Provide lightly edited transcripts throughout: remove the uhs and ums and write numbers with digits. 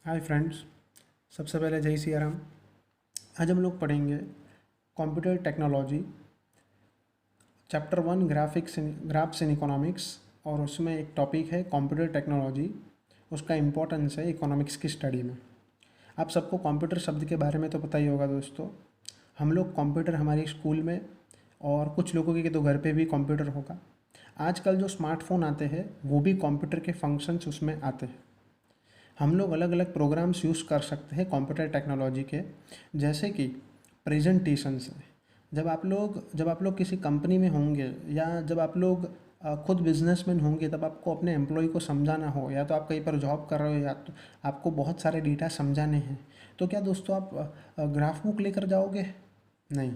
Hi friends. सबसे पहले जय सिया राम। आज हम लोग पढ़ेंगे कंप्यूटर टेक्नोलॉजी चैप्टर 1 ग्राफ्स इन इकोनॉमिक्स। और उसमें एक टॉपिक है कंप्यूटर टेक्नोलॉजी, उसका इम्पोर्टेंस है इकोनॉमिक्स की स्टडी में। आप सबको कंप्यूटर शब्द के बारे में तो पता ही होगा दोस्तों। हम लोग कंप्यूटर हमारे स्कूल में और कुछ लोगों के तो घर पे भी कंप्यूटर होगा। आजकल जो स्मार्टफोन आते हैं वो भी कंप्यूटर के फंक्शंस उसमें आते हैं। हम लोग अलग अलग प्रोग्राम्स यूज़ कर सकते हैं कंप्यूटर टेक्नोलॉजी के, जैसे कि प्रेजेंटेशंस है। जब आप लोग किसी कंपनी में होंगे या जब आप लोग खुद बिजनेसमैन होंगे, तब आपको अपने एम्प्लॉय को समझाना हो, या तो आप कहीं पर जॉब कर रहे हो या तो आपको बहुत सारे डेटा समझाने हैं, तो क्या दोस्तों आप ग्राफ बुक लेकर जाओगे? नहीं।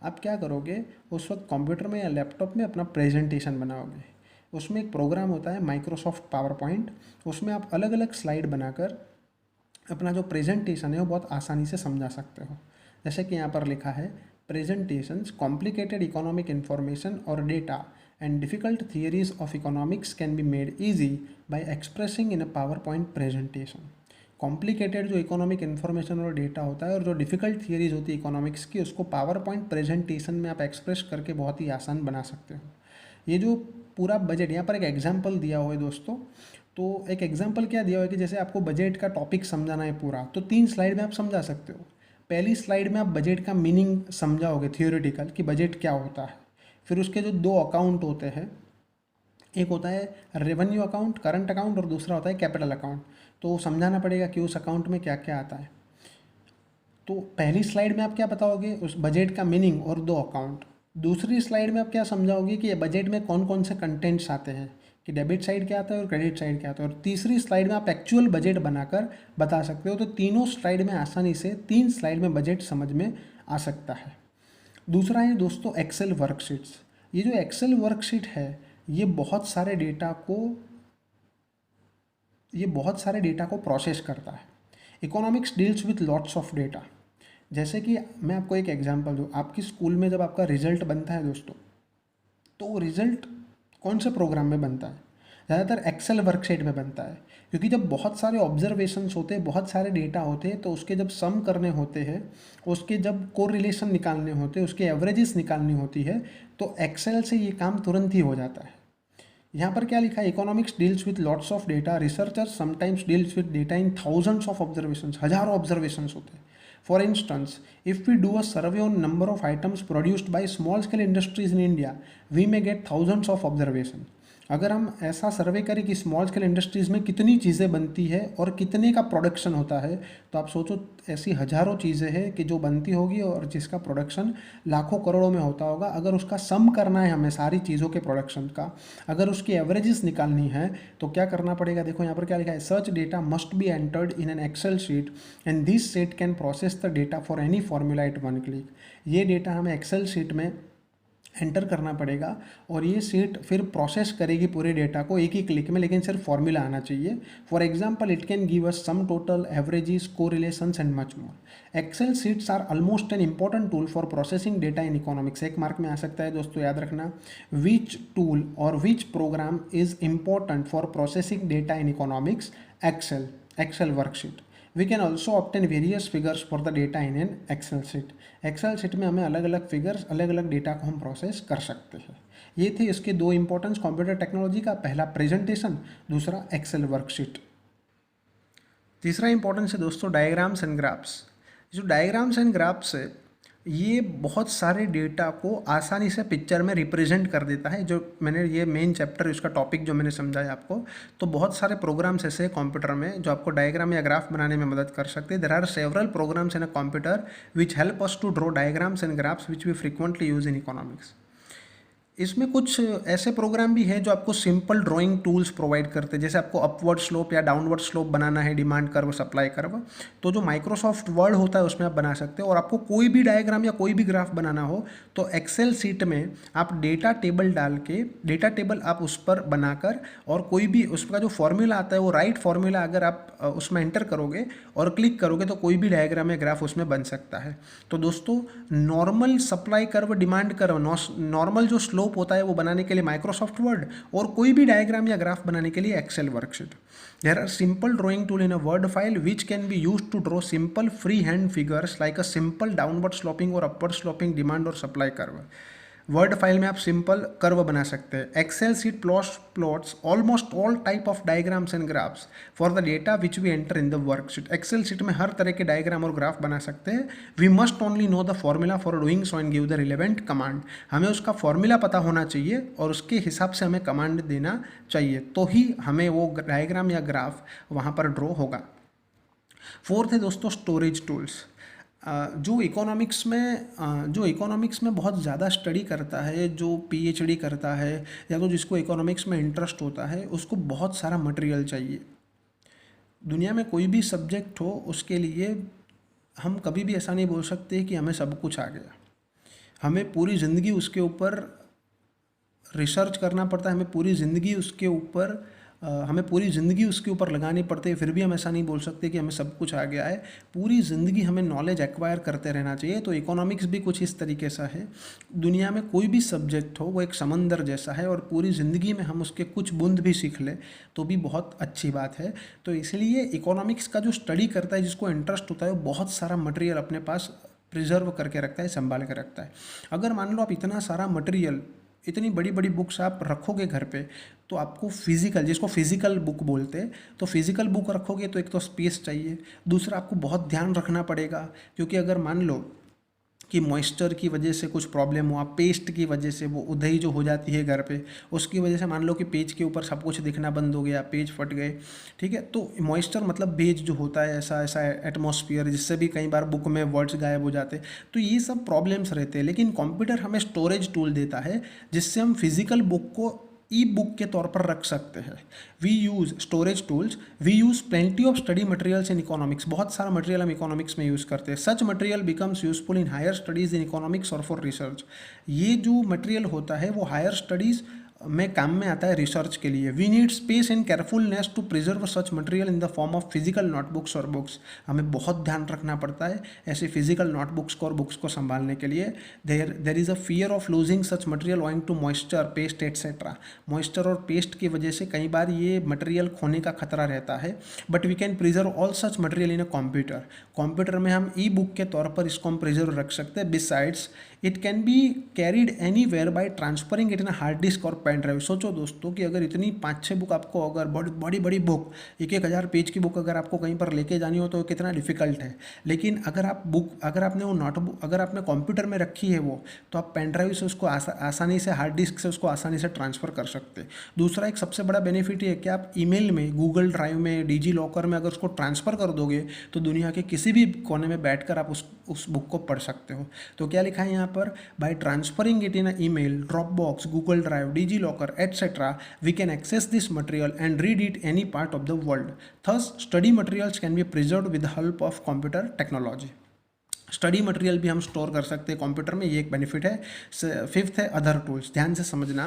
आप क्या करोगे, उस वक्त कंप्यूटर में या लैपटॉप में अपना प्रेजेंटेशन बनाओगे। उसमें एक प्रोग्राम होता है माइक्रोसॉफ्ट पावर पॉइंट। उसमें आप अलग अलग स्लाइड बनाकर अपना जो प्रेजेंटेशन है वो बहुत आसानी से समझा सकते हो। जैसे कि यहाँ पर लिखा है, प्रेजेंटेशंस कॉम्प्लिकेटेड इकोनॉमिक इन्फॉर्मेशन और data and difficult theories of economics can be made easy bye expressing in a power point presentation. Complicated जो इकोनॉमिक इन्फॉर्मेशन और डेटा होता है और जो डिफिकल्ट थियरीज होती है इकोनॉमिक्स की, उसको पावर पॉइंट प्रेजेंटेशन में आप एक्सप्रेस करके बहुत ही आसान बना सकते हो। ये जो पूरा बजट, यहाँ पर एक एग्जाम्पल दिया हुआ है दोस्तों। तो एक एग्जाम्पल क्या दिया हुआ है कि जैसे आपको बजट का टॉपिक समझाना है पूरा, तो 3 स्लाइड में आप समझा सकते हो। पहली स्लाइड में आप बजट का मीनिंग समझाओगे थियोरेटिकल कि बजट क्या होता है। फिर उसके जो 2 अकाउंट होते हैं, एक होता है रेवेन्यू अकाउंट, करंट अकाउंट, और दूसरा होता है कैपिटल अकाउंट। तो समझाना पड़ेगा कि उस अकाउंट में क्या क्या आता है। तो पहली स्लाइड में आप क्या बताओगे, उस बजट का मीनिंग और 2 अकाउंट। दूसरी स्लाइड में आप क्या समझाओगे कि ये बजट में कौन कौन से कंटेंट्स आते हैं, कि डेबिट साइड क्या आता है और क्रेडिट साइड क्या आता है। और तीसरी स्लाइड में आप एक्चुअल बजट बनाकर बता सकते हो। तो तीनों स्लाइड में आसानी से 3 स्लाइड में बजट समझ में आ सकता है। दूसरा है दोस्तों एक्सेल वर्कशीट्स। ये जो एक्सेल वर्कशीट है, ये बहुत सारे डेटा को प्रोसेस करता है। Economics deals with lots of data. जैसे कि मैं आपको एक एग्जांपल दूँ, आपकी स्कूल में जब आपका रिजल्ट बनता है दोस्तों, तो वो रिजल्ट कौन से प्रोग्राम में बनता है? ज़्यादातर एक्सेल वर्कशीट में बनता है। क्योंकि जब बहुत सारे ऑब्जर्वेशंस होते हैं, बहुत सारे डेटा होते हैं, तो उसके जब सम करने होते हैं, उसके जब कोरिलेशन निकालने होते हैं, उसके एवरेजेस निकालनी होती है, तो एक्सेल से ये काम तुरंत ही हो जाता है। यहाँ पर क्या लिखा है, economics deals with lots of data, researchers sometimes deals with data in thousands of observations. हजारों ऑब्जर्वेशंस होते हैं। For instance, if we do a survey on number of items produced by small scale industries in India, we may get thousands of observation. अगर हम ऐसा सर्वे करें कि small scale industries में कितनी चीज़ें बनती है और कितने का प्रोडक्शन होता है, तो आप सोचो ऐसी हजारों चीज़ें हैं कि जो बनती होगी और जिसका प्रोडक्शन लाखों करोड़ों में होता होगा। अगर उसका सम करना है हमें सारी चीज़ों के प्रोडक्शन का, अगर उसकी एवरेजेस निकालनी है, तो क्या करना पड़ेगा? देखो यहाँ पर क्या लिखा है, search data must be entered in an Excel sheet and this sheet can process the data for any formula at 1 click. ये डेटा हमें एक्सेल शीट में एंटर करना पड़ेगा और ये शीट फिर प्रोसेस करेगी पूरे डेटा को एक ही क्लिक में, लेकिन सिर्फ फॉर्मूला आना चाहिए। For example, it can give us sum, total, averages, correlations and much more. Excel sheets are almost an important tool for processing data in economics. एक मार्क में आ सकता है दोस्तों, याद रखना, विच टूल और which program is important for processing data in economics? Excel worksheet. We can also obtain various figures for the data in an Excel sheet. Excel sheet में हमें अलग अलग फिगर्स, अलग अलग डेटा को हम प्रोसेस कर सकते हैं। ये थे इसके 2 इंपॉर्टेंस कंप्यूटर टेक्नोलॉजी का, पहला प्रेजेंटेशन, दूसरा एक्सेल वर्कशीट। तीसरा इंपॉर्टेंस है दोस्तों डायग्राम्स एंड ग्राफ्स। जो डायग्राम्स एंड ग्राफ्स है, ये बहुत सारे डेटा को आसानी से पिक्चर में रिप्रेजेंट कर देता है। जो मैंने ये मेन चैप्टर, इसका टॉपिक जो मैंने समझाया आपको, तो बहुत सारे प्रोग्राम्स ऐसे हैं कंप्यूटर में जो आपको डायग्राम या ग्राफ बनाने में मदद कर सकते हैं। There are several programs in a computer which help us to draw diagrams and graphs which we frequently use in economics. इसमें कुछ ऐसे प्रोग्राम भी हैं जो आपको सिंपल ड्राइंग टूल्स प्रोवाइड करते हैं। जैसे आपको अपवर्ड स्लोप या डाउनवर्ड स्लोप बनाना है, डिमांड कर्व, सप्लाई कर्व, तो जो माइक्रोसॉफ्ट वर्ड होता है उसमें आप बना सकते हो। और आपको कोई भी डायग्राम या कोई भी ग्राफ बनाना हो, तो एक्सेल सीट में आप डेटा टेबल डाल के, डेटा टेबल आप उस पर बनाकर, और कोई भी उसका जो फॉर्मूला आता है वो राइट फॉर्मूला अगर आप उसमें एंटर करोगे और क्लिक करोगे, तो कोई भी डायग्राम या ग्राफ उसमें बन सकता है। तो दोस्तों, normal supply curve, demand curve, normal जो स्लोप एडोब होता है वो बनाने के लिए माइक्रोसॉफ्ट वर्ड, और कोई भी डायग्राम या ग्राफ बनाने के लिए Excel worksheet. There are simple drawing tool in a Word file which can be use to draw simple free hand figures like a simple downward sloping और अपवर्ड स्लोपिंग डिमांड और supply curve. Word file में आप simple curve बना सकते हैं। Excel sheet plots almost all type of diagrams and graphs for the data which we enter in the worksheet. Excel sheet में हर तरह के डायग्राम और ग्राफ बना सकते हैं। We must only know the formula for doing so and give the relevant command. हमें उसका फॉर्मूला पता होना चाहिए और उसके हिसाब से हमें कमांड देना चाहिए, तो ही हमें वो डायग्राम या ग्राफ वहाँ पर ड्रॉ होगा। फोर्थ है दोस्तों स्टोरेज टूल्स। जो इकोनॉमिक्स में बहुत ज़्यादा स्टडी करता है, जो पीएचडी करता है या तो जिसको इकोनॉमिक्स में इंटरेस्ट होता है, उसको बहुत सारा मटेरियल चाहिए। दुनिया में कोई भी सब्जेक्ट हो उसके लिए हम कभी भी ऐसा नहीं बोल सकते कि हमें सब कुछ आ गया। हमें पूरी ज़िंदगी उसके ऊपर रिसर्च करना पड़ता है, हमें पूरी ज़िंदगी उसके ऊपर लगानी पड़ती है, फिर भी हम ऐसा नहीं बोल सकते कि हमें सब कुछ आ गया है। पूरी ज़िंदगी हमें नॉलेज एक्वायर करते रहना चाहिए। तो इकोनॉमिक्स भी कुछ इस तरीके सा है। दुनिया में कोई भी सब्जेक्ट हो वो एक समंदर जैसा है, और पूरी ज़िंदगी में हम उसके कुछ बूंद भी सीख लें तो भी बहुत अच्छी बात है। तो इसलिए इकोनॉमिक्स का जो स्टडी करता है, जिसको इंटरेस्ट होता है, वो बहुत सारा मटेरियल अपने पास प्रिजर्व करके रखता है, संभाल के रखता है। अगर मान लो आप इतना सारा मटेरियल, इतनी बड़ी बड़ी बुक्स आप रखोगे घर पे, तो आपको फिजिकल, जिसको फिजिकल बुक बोलते हैं, तो फिजिकल बुक रखोगे तो एक तो स्पेस चाहिए, दूसरा आपको बहुत ध्यान रखना पड़ेगा, क्योंकि अगर मान लो कि मॉइस्चर की वजह से कुछ प्रॉब्लम हुआ, पेस्ट की वजह से, वो उधई जो हो जाती है घर पे, उसकी वजह से मान लो कि पेज के ऊपर सब कुछ दिखना बंद हो गया, पेज फट गए, ठीक है। तो मॉइस्चर मतलब पेज जो होता है ऐसा ऐसा एटमॉस्फेयर, जिससे भी कई बार बुक में वर्ड्स गायब हो जाते, तो ये सब प्रॉब्लम्स रहते हैं। लेकिन कंप्यूटर हमें स्टोरेज टूल देता है जिससे हम फिजिकल बुक को ई बुक के तौर पर रख सकते हैं। We use storage tools, we use plenty of study materials in economics. बहुत सारा मटेरियल हम इकोनॉमिक्स में यूज़ करते हैं। Such material becomes useful in higher studies in economics और फॉर रिसर्च। ये जो मटेरियल होता है वो हायर स्टडीज़ में काम में आता है, रिसर्च के लिए। We need space and carefulness to preserve such material in the form of physical notebooks और बुक्स। हमें बहुत ध्यान रखना पड़ता है ऐसे फिजिकल नोटबुक्स को और बुक्स को संभालने के लिए। There is a fear of losing such material owing to moisture, pest etcetera. Moisture और पेस्ट की वजह से कई बार ये मटेरियल खोने का खतरा रहता है। But we can preserve all such material in a computer में हम ई बुक के तौर पर इसको हम प्रिजर्व रख सकते हैं। Besides it can be carried anywhere by transferring it in hard disk और पेन ड्राइव। सोचो दोस्तों कि अगर इतनी 5-6 बुक आपको, अगर बड़ी बड़ी बुक, 1,000 पेज की बुक अगर आपको कहीं पर लेके जानी हो तो कितना डिफिकल्ट है। लेकिन अगर आपने वो नोटबुक अगर आपने कंप्यूटर में रखी है वो, तो आप पेन ड्राइव से उसको आसानी से, हार्ड डिस्क से उसको आसानी से ट्रांसफ़र कर सकते हैं। दूसरा एक सबसे बड़ा बेनिफिट ये है कि आप ईमेल में, गूगल ड्राइव में, डिजी लॉकर में अगर उसको ट्रांसफ़र कर दोगे तो दुनिया के किसी भी कोने में बैठकर आप उस बुक को पढ़ सकते हो। तो क्या लिखा है यहाँ पर? By transferring it in a email, Dropbox, Google drive, DigiLocker etc. we can access this material and read it any part of the world. Thus, study materials can be preserved with the help of computer technology. Study material भी हम store कर सकते हैं computer में, ये एक benefit है। Fifth है अदर टूल्स। ध्यान से समझना,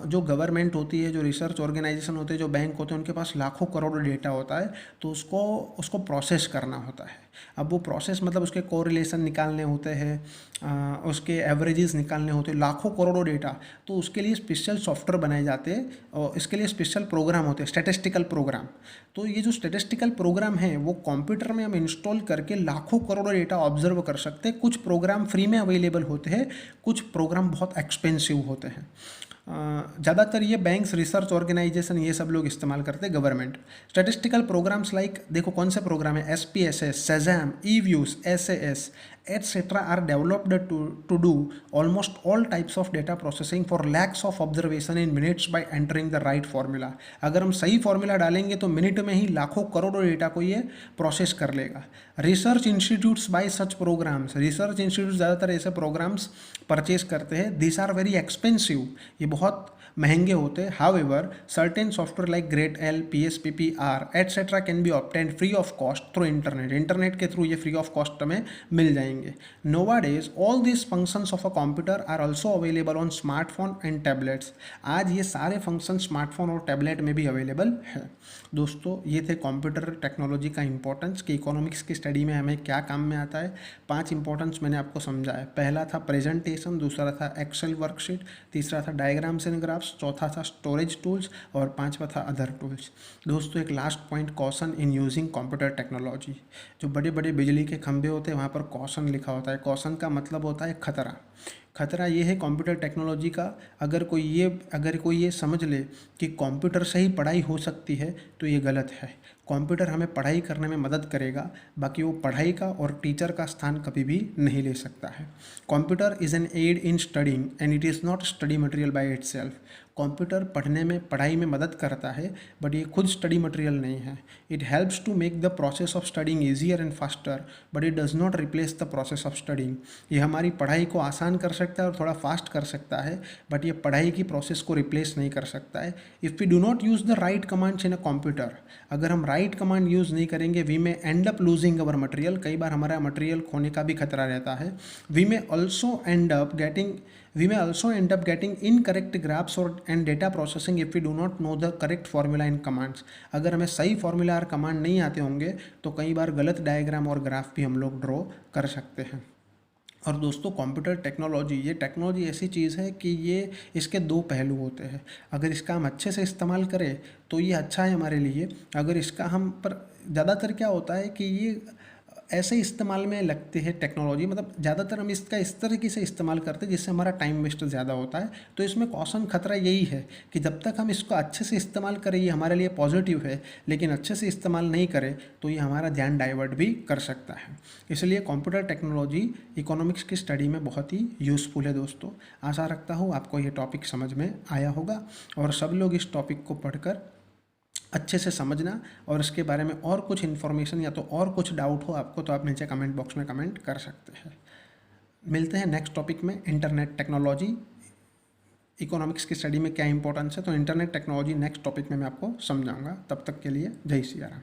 जो गवर्नमेंट होती है, जो रिसर्च ऑर्गेनाइजेशन होते हैं, जो बैंक होते हैं, उनके पास लाखों करोड़ों डेटा होता है, तो उसको प्रोसेस करना होता है। अब वो प्रोसेस मतलब उसके कोरिलेशन निकालने होते हैं, उसके एवरेजेस निकालने होते हैं, लाखों करोड़ों डेटा। तो उसके लिए स्पेशल सॉफ्टवेयर बनाए जाते हैं और इसके लिए स्पेशल प्रोग्राम होते हैं, स्टैटिस्टिकल प्रोग्राम। तो ये जो स्टैटिस्टिकल प्रोग्राम है वो कंप्यूटर में हम इंस्टॉल करके लाखों करोड़ों डेटा ऑब्जर्व कर सकते हैं। कुछ प्रोग्राम फ्री में अवेलेबल होते हैं, कुछ प्रोग्राम बहुत एक्सपेंसिव होते हैं। ज़्यादातर ये बैंक्स, रिसर्च ऑर्गेनाइजेशन, ये सब लोग इस्तेमाल करते हैं, गवर्नमेंट। स्टैटिस्टिकल प्रोग्राम्स लाइक, देखो कौन से प्रोग्राम है, SPSS, SESAM, EViews, SAS etc. are developed to do almost all types of data processing for lakhs of observation in minutes by entering the right formula. अगर हम सही formula डालेंगे तो minute में ही लाखों करोड़ों डेटा को ये प्रोसेस कर लेगा। Research institutes by such programs, research institute ज़्यादातर ऐसे प्रोग्राम्स परचेज करते हैं। दिस आर वेरी एक्सपेंसिव, ये बहुत महंगे होते हैं। However certain software like Gretl, PSPP, R etcetera can be obtained free of cost through internet के थ्रू ये फ्री ऑफ कॉस्ट में मिल जाएंगे। Nowadays all this functions of a computer are also available on smartphone and tablets. आज ये सारे function smartphone और tablet में भी अवेलेबल है। दोस्तों ये थे कंप्यूटर टेक्नोलॉजी का इंपॉर्टेंस कि इकोनॉमिक्स की स्टडी में हमें क्या काम में आता है। 5 इंपॉर्टेंस मैंने आपको समझाया। पहला था प्रेजेंटेशन, दूसरा था एक्सेल वर्कशीट, तीसरा था डायग्राम्स एंड ग्राफ्स, चौथा था स्टोरेज टूल्स और पांचवा था अदर टूल्स। दोस्तों एक last point, caution in using computer technology. जो बड़े बड़े बिजली के खंभे होते हैं वहाँ पर कॉशन लिखा होता है। कॉशन का मतलब होता है खतरा। खतरा ये है कंप्यूटर टेक्नोलॉजी का, अगर कोई ये समझ ले कि कंप्यूटर से ही पढ़ाई हो सकती है तो ये गलत है। कंप्यूटर हमें पढ़ाई करने में मदद करेगा, बाकी वो पढ़ाई का और टीचर का स्थान कभी भी नहीं ले सकता है। Computer is an aid in studying and it is not study material by itself. Computer पढ़ाई में मदद करता है, बट ये खुद स्टडी मटेरियल नहीं है। It helps to make the process of studying easier and faster, but it does not replace the process of studying. ये हमारी पढ़ाई को आसान कर सकता है और थोड़ा फास्ट कर सकता है, बट ये पढ़ाई की प्रोसेस को रिप्लेस नहीं कर सकता है। If we do not use the right commands in a computer, अगर हम राइट कमांड यूज़ नहीं करेंगे, we may end up losing our material. कई बार हमारा मटेरियल खोने का भी खतरा रहता है। We may also end up getting incorrect graphs और and data processing if we do not know the correct formula in commands. अगर हमें सही फार्मूला और कमांड नहीं आते होंगे तो कई बार गलत डायग्राम और ग्राफ भी हम लोग ड्रॉ कर सकते हैं। और दोस्तों कंप्यूटर टेक्नोलॉजी, ये टेक्नोलॉजी ऐसी चीज़ है कि ये इसके दो पहलू होते हैं। अगर इसका हम अच्छे से इस्तेमाल करें तो ये अच्छा है हमारे लिए। अगर इसका हम पर ज़्यादातर क्या होता है कि ये ऐसे इस्तेमाल में लगते हैं टेक्नोलॉजी, मतलब ज़्यादातर हम इसका इस तरीके से इस्तेमाल करते हैं जिससे हमारा टाइम वेस्ट ज़्यादा होता है। तो इसमें कॉशन खतरा यही है कि जब तक हम इसको अच्छे से इस्तेमाल करें ये हमारे लिए पॉजिटिव है, लेकिन अच्छे से इस्तेमाल नहीं करें तो ये हमारा ध्यान डाइवर्ट भी कर सकता है। इसलिए कंप्यूटर टेक्नोलॉजी इकोनॉमिक्स की स्टडी में बहुत ही यूज़फुल है। दोस्तों आशा रखता हूँ आपको ये टॉपिक समझ में आया होगा और सब लोग इस टॉपिक को पढ़कर अच्छे से समझना, और इसके बारे में और कुछ इन्फॉर्मेशन या तो और कुछ डाउट हो आपको तो आप नीचे कमेंट बॉक्स में कमेंट कर सकते हैं। मिलते हैं नेक्स्ट टॉपिक में, इंटरनेट टेक्नोलॉजी इकोनॉमिक्स की स्टडी में क्या इंपॉर्टेंस है। तो इंटरनेट टेक्नोलॉजी नेक्स्ट टॉपिक में मैं आपको समझाऊंगा। तब तक के लिए जय सिया राम।